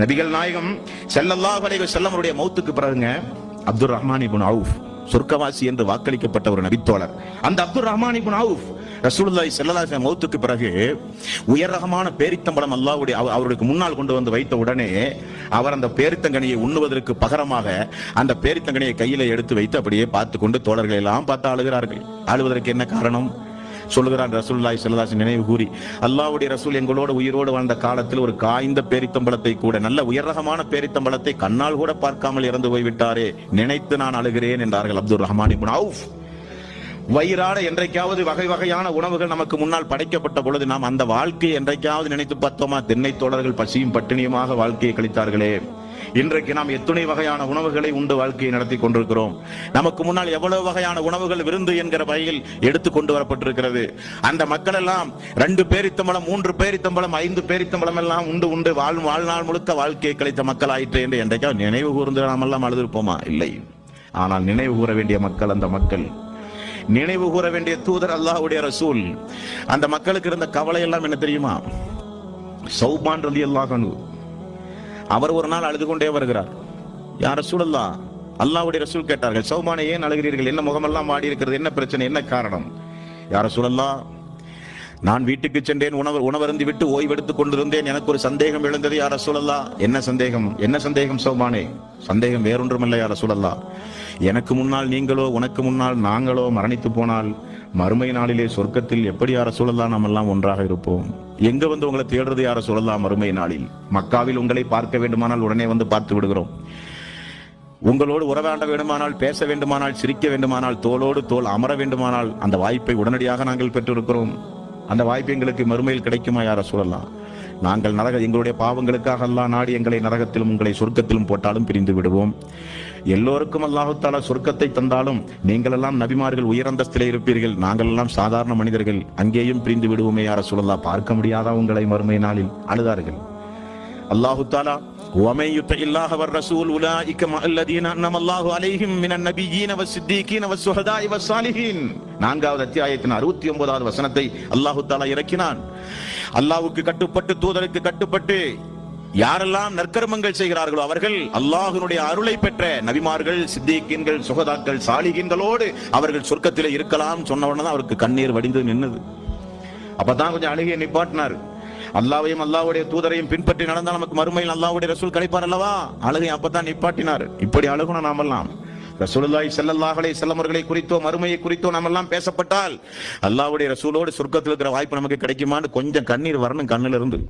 நபிகள் நாயகம் ஸல்லல்லாஹு அலைஹி வஸல்லம் அவருடைய மௌத்துக்கு பிறகுங்க அப்துர் ரஹ்மான் இப்னு அவுஃப் சொர்க்கவாசி என்று வாக்களிக்கப்பட்ட ஒரு நபித்தோழர். அந்த அப்துர் ரஹ்மான் இப்னு அவுஃப் ரசூலுல்லாஹி ஸல்லல்லாஹு அலைஹி வஸல்லம் மௌத்துக்கு பிறகு உயர் ரகமான பேரித்தம்பழம் அல்லாஹ்வுடைய அவருக்கு முன்னால் கொண்டு வந்து வைத்த உடனே அவர் அந்த பேரித்தங்கனியை உண்ணுவதற்கு பகரமாக அந்த பேரித்தங்கனியை கையில எடுத்து வைத்து அப்படியே பார்த்து கொண்டு தோழர்கள் எல்லாம் பார்த்து அழுகிறார்கள். அழுவதற்கு என்ன காரணம் சொல்லுகிறான் ரசூலுல்லாஹி ஸல்லல்லாஹு அலைஹி வஸல்லம் நினைவு கூறி, அல்லாஹ்வுடைய ரசூல் எங்களோடு உயிரோடு வாழ்ந்த காலத்தில் ஒரு காய்ந்த பேரித்தம்பழத்தை கூட, நல்ல உயர் ரகமான பேரித்தம்பழத்தை கண்ணால் கூட பார்க்காமல் இறந்து போய்விட்டாரே, நினைத்து நான் அழுகிறேன் என்றார்கள் அப்துர் ரஹ்மான் இப்னு அவுஃப். வயிறாட என்றைக்காவது வகை வகையான உணவுகள் நமக்கு முன்னால் படைக்கப்பட்ட பொழுது நாம் அந்த வாழ்க்கையை என்றைக்காவது நினைத்து பார்த்தோமா? தென்னை தோழர்கள் பசியும் பட்டினியுமாக வாழ்க்கையை கழித்தார்களே. இன்றைக்கு நாம் எத்தனை வகையான உணவுகளை உண்டு வாழ்க்கையை நடத்தி கொண்டிருக்கிறோம். நமக்கு முன்னால் எவ்வளவு வகையான உணவுகள் விருந்து என்கிற வகையில் எடுத்து கொண்டு வரப்பட்டிருக்கிறது. அந்த மக்கள் எல்லாம் 2 பேரித்தம்பழம் 3 பேரித்தம்பழம் 5 பேரித்தம்பழம் எல்லாம் உண்டு வாழ்நாள் முழுக்க வாழ்க்கையை கழித்த மக்கள் ஆயிற்று என்று என்றைக்காவது நினைவு கூர்ந்து நாம் எல்லாம் அழுதிருப்போமா? இல்லை. ஆனால் நினைவு கூற வேண்டிய மக்கள் அந்த மக்கள், நினைவு கூற வேண்டிய தூதர் அல்லாஹ்வுடைய ரசூல். அந்த மக்களுக்கு இருந்த கவலை எல்லாம் என்ன தெரியுமா? சௌபான் ரலியல்லாஹு அன்ஹு அவர் ஒரு நாள் அழுது கொண்டே வருகிறார். யா ரசூலல்லாஹ், அல்லாஹ்வுடைய ரசூல் கேட்டார்கள், சௌபானை ஏன் அழுகிறீர்கள்? என்ன முகமெல்லாம் வாடி இருக்கிறது? என்ன பிரச்சனை? என்ன காரணம்? யா ரசூலல்லாஹ், நான் வீட்டுக்கு சென்றேன், உணவருந்தி விட்டு ஓய்வெடுத்துக் கொண்டிருந்தேன், எனக்கு ஒரு சந்தேகம் எழுந்தது. யா ரசூலல்லாஹ், என்ன சந்தேகம்? என்ன சந்தேகம் சௌபானே? சந்தேகம் வேறொன்றுமில்லை யா ரசூலல்லாஹ், எனக்கு முன்னால் நீங்களோ உனக்கு முன்னால் நாங்களோ மரணித்து போனால் மறுமை நாளிலே சொர்க்கத்தில் எப்படி யா ரசூலல்லாஹ் நாம் எல்லாம் ஒன்றாக இருப்போம்? எங்க வந்து உங்களை தேடுறது யா ரசூலல்லாஹ்? மறுமை நாளில் மக்காவில் உங்களை பார்க்க வேண்டுமானால் உடனே வந்து பார்த்து விடுகிறோம். உங்களோடு உறவாட வேண்டுமானால், பேச வேண்டுமானால், சிரிக்க வேண்டுமானால், தோளோடு தோள் அமர வேண்டுமானால் அந்த வாய்ப்பை உடனடியாக நாங்கள் பெற்றிருக்கிறோம். அந்த வாய்ப்பு எங்களுக்கு மறுமையில் கிடைக்குமா யா ரசூலல்லாஹ்? நாங்கள் எங்களுடைய பாவங்களுக்காக அல்லாஹ் நாடி எங்களை நரகத்திலும் உங்களை சொர்க்கத்திலும் போட்டாலும் பிரிந்து விடுவோம். எல்லோருக்கும் அல்லாஹு தஆலா சொர்க்கத்தை தந்தாலும் நீங்கள் எல்லாம் நபிமார்கள் உயரந்தஸ்திலே இருப்பீர்கள், நாங்கள் எல்லாம் சாதாரண மனிதர்கள், அங்கேயும் பிரிந்து விடுவோமே யா ரசூலல்லாஹ், பார்க்க முடியாதா உங்களை மறுமை நாளில்? அழுதார்கள். அல்லாஹு தஆலா وَمَن يُطِعِ اللَّهَ وَالرَّسُولَ أُولَٰئِكَ مَعَ الَّذِينَ أَنْعَمَ اللَّهُ عَلَيْهِم مِّنَ النَّبِيِّينَ وَالصِّدِّيقِينَ وَالشُّهَدَاءِ وَالصَّالِحِينَ. 4வது அத்தியாயத்தின் 69வது வசனத்தை அல்லாஹு தஆலா இறக்கினான். அல்லாஹ்வுக்கு கட்டுப்பட்டு தூதருக்கு கட்டுப்பட்டு யாரெல்லாம் நற்கர்மங்கள் செய்கிறார்களோ அவர்கள் அல்லாஹ்வினுடைய அருளை பெற்ற நபிமார்கள், சித்திகீன்கள், சுஹதாக்கள், சாலிஹீன்களோடு அவர்கள் சொர்க்கத்திலே இருக்கலாம் சொன்ன உடனே அவருக்கு கண்ணீர் வடிந்து நின்னது. அப்பதான் கொஞ்சம் அழுகையை நிப்பாட்டினார். அல்லாஹ்வையும் அல்லாஹ்வுடைய தூதரையும் பின்பற்றி நடந்தால் நமக்கு மறுமையில் அல்லாஹ்வுடைய ரசூல் கிடைப்பார் அல்லவா? அழுகை அப்பதான் நிப்பாட்டினார். இப்படி அழுகணும் நாமெல்லாம். ரசூலுல்லாஹி ஸல்லல்லாஹு அலைஹி வஸல்லம் அவர்களை குறித்தோ மறுமையை குறித்தோ நாமெல்லாம் பேசப்பட்டால் அல்லாஹ்வுடைய ரசூலோடு சொர்க்கத்தில் இருக்கிற வாய்ப்பு நமக்கு கிடைக்குமான்னு கொஞ்சம் கண்ணீர் வரணும் கண்ணிலிருந்து.